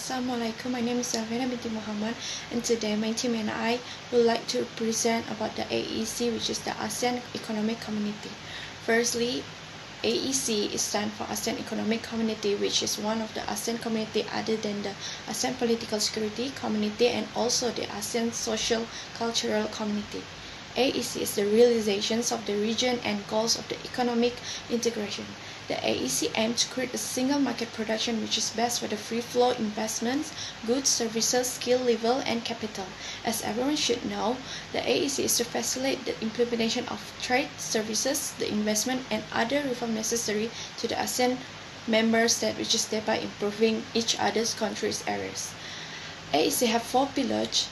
Assalamualaikum, my name is Alvina binti Muhammad, and today my team and I would like to present about the AEC, which is the ASEAN Economic Community. Firstly, AEC is stand for ASEAN Economic Community, which is one of the ASEAN community other than the ASEAN Political Security Community and also the ASEAN Social Cultural Community. AEC is the realizations of the region and goals of the economic integration. The AEC aims to create a single market production which is best for the free flow investments, goods, services, skill level, and capital. As everyone should know, the AEC is to facilitate the implementation of trade, services, the investment, and other reform necessary to the ASEAN member state, which is thereby improving each other's countries' areas. AEC have four pillars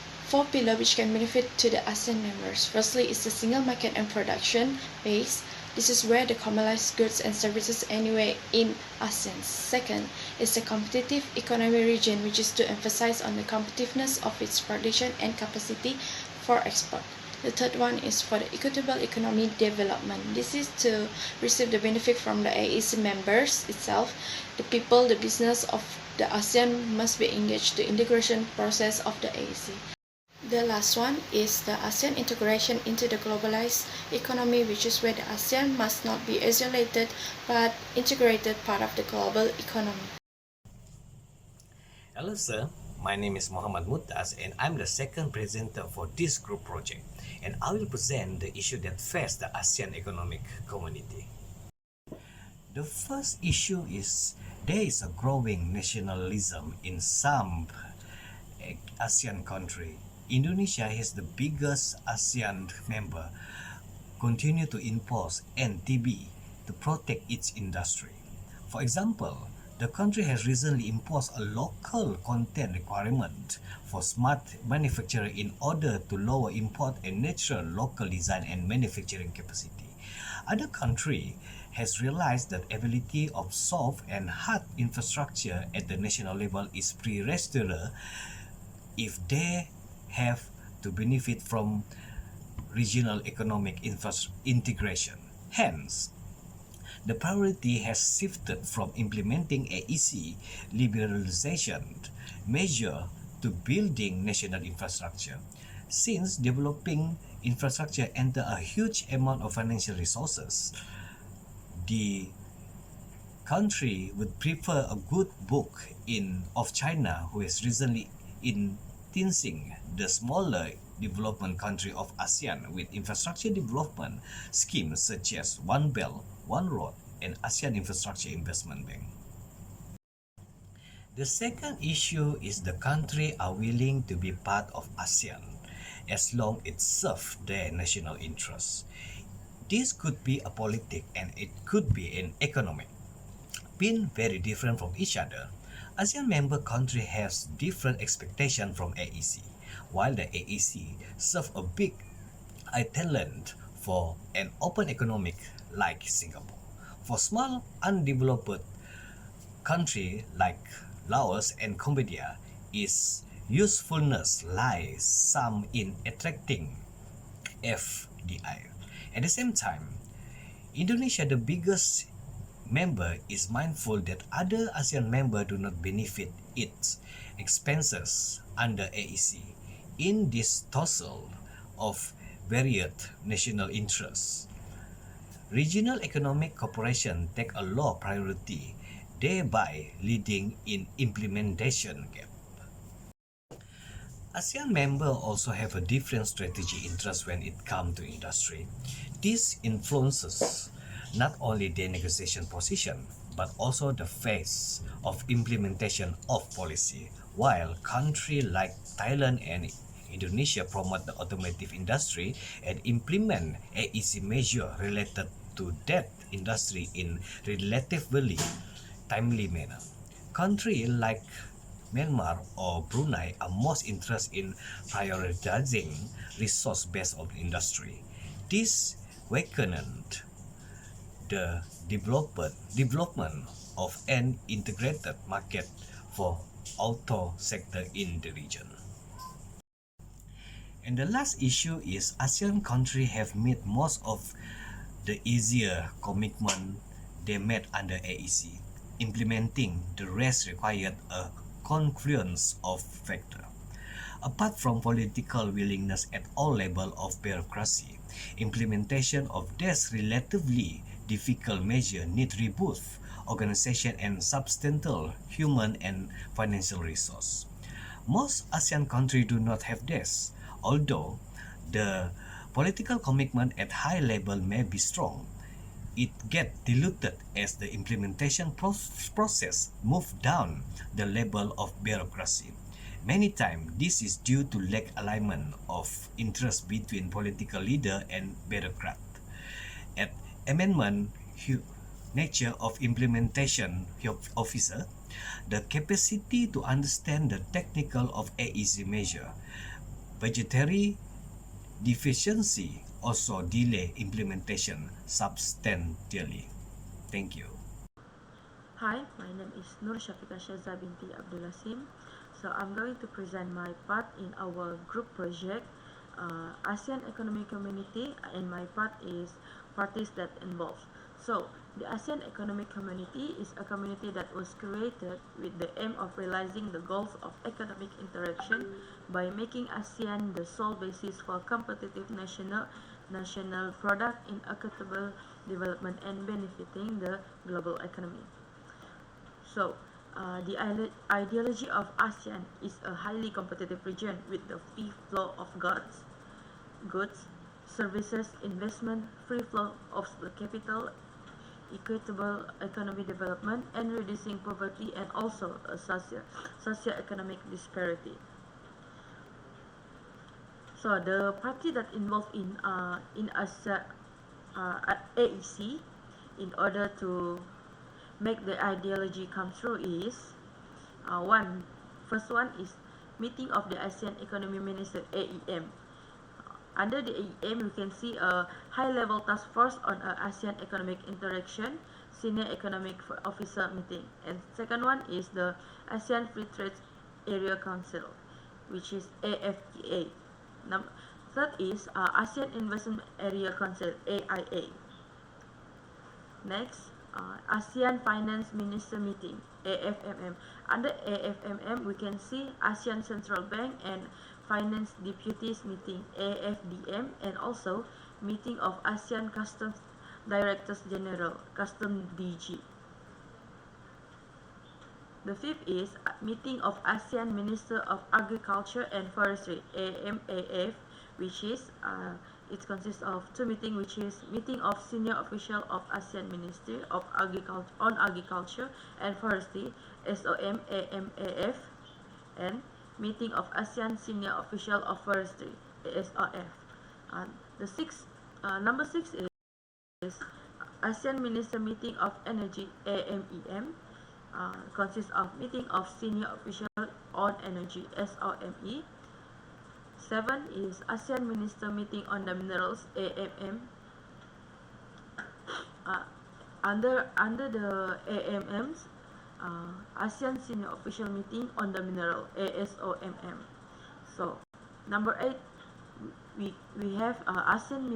which can benefit to the ASEAN members. Firstly is the single market and production base. This is where the commercialized goods and services anywhere in ASEAN. Second is the competitive economy region, which is to emphasize on the competitiveness of its production and capacity for export. The third one is for the equitable economy development. This is to receive the benefit from the AEC members itself. The people, the business of the ASEAN must be engaged the integration process of the AEC. The last one is the ASEAN integration into the globalized economy, which is where the ASEAN must not be isolated but integrated part of the global economy. Hello sir, my name is Muhammad Muttaz and I'm the second presenter for this group project, and I will present the issue that face the ASEAN economic community. The first issue is there is a growing nationalism in some ASEAN country. Indonesia is the biggest ASEAN member, continue to impose NTB to protect its industry. For example, the country has recently imposed a local content requirement for smart manufacturing in order to lower import and natural local design and manufacturing capacity. Other country has realized that ability of soft and hard infrastructure at the national level is prerequisite if they have to benefit from regional economic integration. Hence, the priority has shifted from implementing AEC liberalization measure to building national infrastructure. Since developing infrastructure enter a huge amount of financial resources, the country would prefer a good book of China, who is recently intensing the smaller development country of ASEAN with infrastructure development schemes such as One Belt, One Road, and ASEAN Infrastructure Investment Bank. The second issue is the country are willing to be part of ASEAN as long it serves their national interests. This could be a politic and it could be an economic, being very different from each other. ASEAN member country has different expectations from AEC, while the AEC serve a big talent for an open economic like Singapore. For small undeveloped country like Laos and Cambodia, its usefulness lies some in attracting FDI. At the same time, Indonesia, the biggest member, is mindful that other ASEAN members do not benefit its expenses under AEC. In this tussle of varied national interests, regional economic cooperation take a low priority, thereby leading in implementation gap. ASEAN members also have a different strategy interest when it comes to industry. This influences not only their negotiation position, but also the phase of implementation of policy. While countries like Thailand and Indonesia promote the automotive industry and implement AEC measures related to that industry in relatively timely manner. Countries like Myanmar or Brunei are most interested in prioritizing resource-based industry. This weakened the development of an integrated market for auto sector in the region. And the last issue is ASEAN countries have met most of the easier commitment they made under AEC. Implementing the rest required a confluence of factors. Apart from political willingness at all levels of bureaucracy, implementation of these relatively difficult measures need robust organization and substantial human and financial resource. Most ASEAN countries do not have this, although the political commitment at high level may be strong. It gets diluted as the implementation process moves down the level of bureaucracy. Many times, this is due to lack alignment of interest between political leader and bureaucrat. At amendment nature of implementation officer, the capacity to understand the technical of AEC measure, budgetary deficiency also delay implementation substantially. Thank you. Hi, my name is Nur Syafiqah Shaza binti Abdul Asim. So I'm going to present my part in our group project, ASEAN Economic Community, and my part is parties that involve. So the ASEAN Economic Community is a community that was created with the aim of realizing the goals of economic interaction by making ASEAN the sole basis for competitive national product in equitable development and benefiting the global economy. So, the ideology of ASEAN is a highly competitive region with the free flow of goods, services, investment, free flow of the capital, equitable economic development, and reducing poverty and also a socio-economic disparity. So, the party that involved in AEC, in order to make the ideology come true is first one is meeting of the ASEAN Economy Minister, AEM. Under the AEM, we can see a high-level task force on ASEAN economic interaction, senior economic officer meeting. And second one is the ASEAN Free Trade Area Council, which is AFTA. Third is ASEAN Investment Area Council, AIA. Next, ASEAN Finance Minister Meeting, AFMM. Under AFMM, we can see ASEAN Central Bank and Finance Deputies Meeting, AFDM, and also meeting of ASEAN Customs Directors General, Custom DG. The fifth is meeting of ASEAN Minister of Agriculture and Forestry, AMAF, which is it consists of two meetings, which is meeting of senior official of ASEAN Ministry of Agriculture and Forestry, SOMAMAF, and meeting of ASEAN senior official of forestry, ASOF. Number 6 is ASEAN Minister Meeting of Energy, AMEM, consists of meeting of senior official on energy, SOME. 7 is ASEAN Minister Meeting on the Minerals, AMM. Under the AMMs, ASEAN Senior Official Meeting on the Mineral, ASOMM. So, number 8, we have ASEAN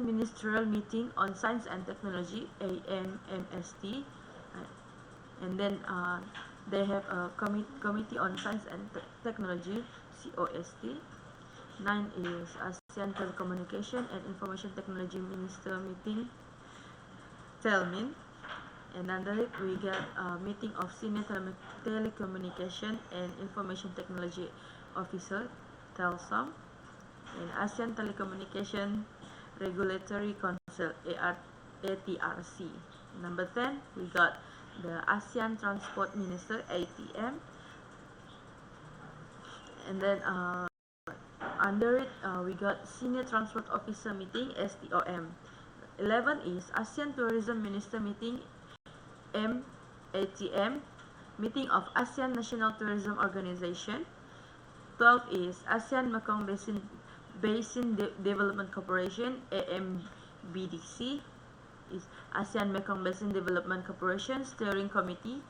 Ministerial Meeting on Science and Technology, AMMST. And then they have a Committee on Science and Technology, COST. 9 is ASEAN Telecommunication and Information Technology Minister Meeting, TELMIN. And under it, we get a meeting of Senior Telecommunication and Information Technology Officer, TELSOM. And ASEAN Telecommunication Regulatory Council, ATRC. Number 10, we got the ASEAN Transport Minister, ATM. And then under it, we got Senior Transport Officer Meeting, STOM. 11 is ASEAN Tourism Minister Meeting, MATM, meeting of ASEAN National Tourism Organization. 12 is ASEAN Mekong Basin Development Corporation, AMBDC. Is ASEAN Mekong Basin Development Corporation Steering Committee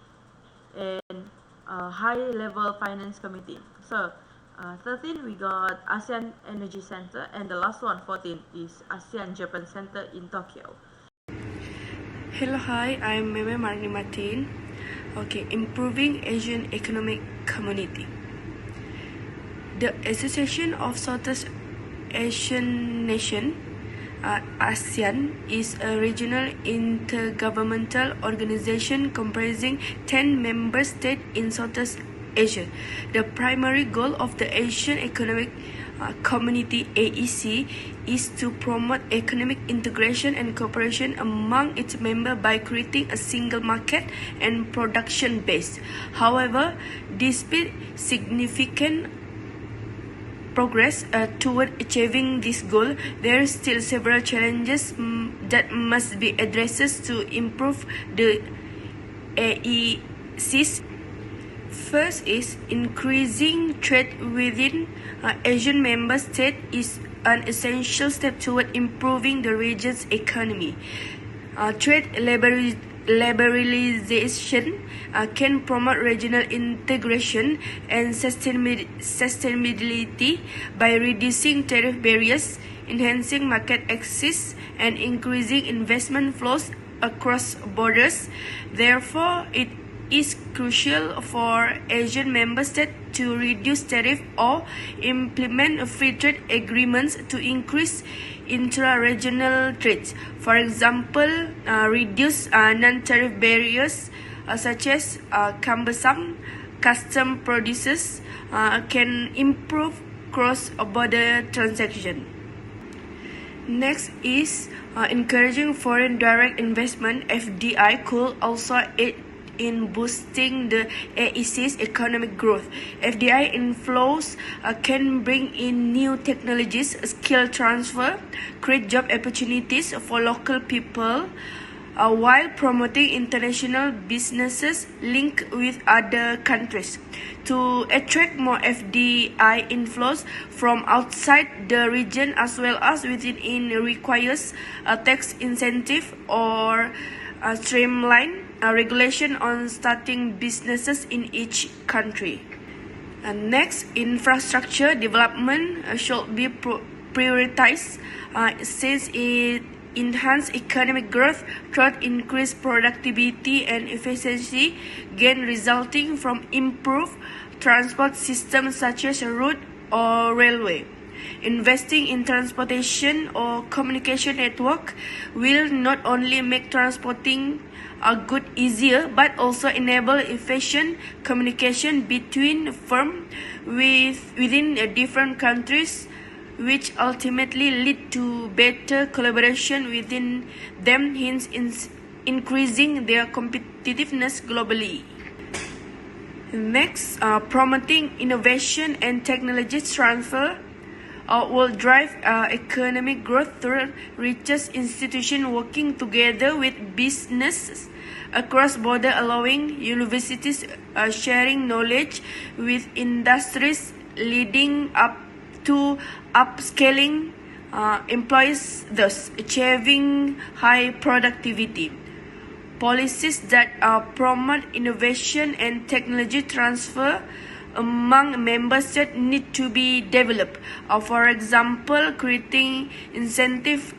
and High-Level Finance Committee. So 13 we got ASEAN Energy Center, and the last one, 14, is ASEAN Japan Center in Tokyo. Hello, hi, I'm Meme Marni Martin. Okay, improving Asian economic community. The Association of Southeast Asian Nations, ASEAN, is a regional intergovernmental organization comprising 10 member states in Southeast Asia. The primary goal of the Asian Economic Community (AEC) is to promote economic integration and cooperation among its members by creating a single market and production base. However, despite significant progress toward achieving this goal, there are still several challenges that must be addressed to improve the AEC's. First is increasing trade within Asian member states is an essential step toward improving the region's economy. Trade liberalization can promote regional integration and sustainability by reducing tariff barriers, enhancing market access, and increasing investment flows across borders. Therefore, it is crucial for Asian member states to reduce tariff or implement free trade agreements to increase intra-regional trade. For example, reduce non-tariff barriers such as cumbersome custom produces can improve cross-border transaction. Next is encouraging foreign direct investment. FDI could also aid in boosting the AEC's economic growth. FDI inflows can bring in new technologies, skill transfer, create job opportunities for local people, while promoting international businesses linked with other countries. To attract more FDI inflows from outside the region as well as within it requires a tax incentive or streamline regulation on starting businesses in each country. Next, infrastructure development should be prioritized since it enhances economic growth through increased productivity and efficiency gain resulting from improved transport systems such as road or railway. Investing in transportation or communication network will not only make transporting a good easier but also enable efficient communication between firms within different countries, which ultimately lead to better collaboration within them, hence increasing their competitiveness globally. Next, promoting innovation and technology transfer will drive economic growth through research institutions working together with businesses across border, allowing universities sharing knowledge with industries, leading up to upscaling employees, thus achieving high productivity. Policies that promote innovation and technology transfer among member states need to be developed. For example, creating incentive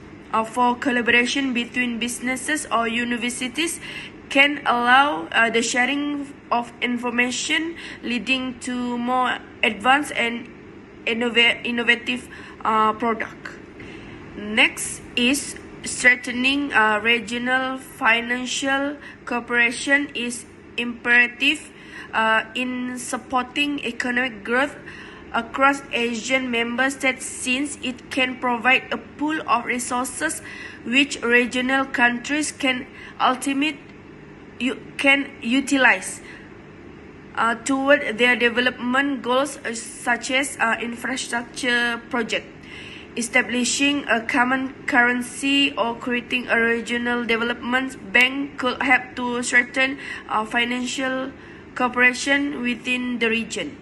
for collaboration between businesses or universities can allow the sharing of information, leading to more advanced and innovative product. Next is strengthening regional financial cooperation is imperative in supporting economic growth across Asian member states, since it can provide a pool of resources which regional countries can ultimately utilize toward their development goals, such as infrastructure projects. Establishing a common currency or creating a regional development bank could help to strengthen financial cooperation within the region.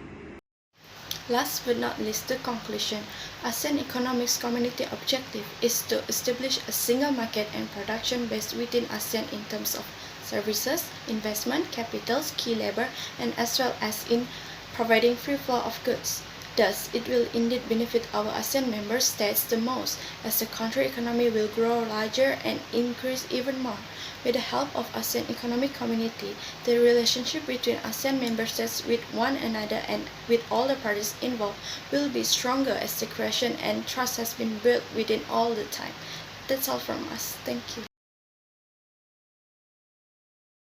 Last but not least, the conclusion. ASEAN Economic Community objective is to establish a single market and production base within ASEAN in terms of services, investment, capital, skilled labor, and as well as in providing free flow of goods. Thus, it will indeed benefit our ASEAN member states the most, as the country economy will grow larger and increase even more. With the help of ASEAN Economic Community, the relationship between ASEAN member states with one another and with all the parties involved will be stronger as the cohesion and trust has been built within all the time. That's all from us. Thank you.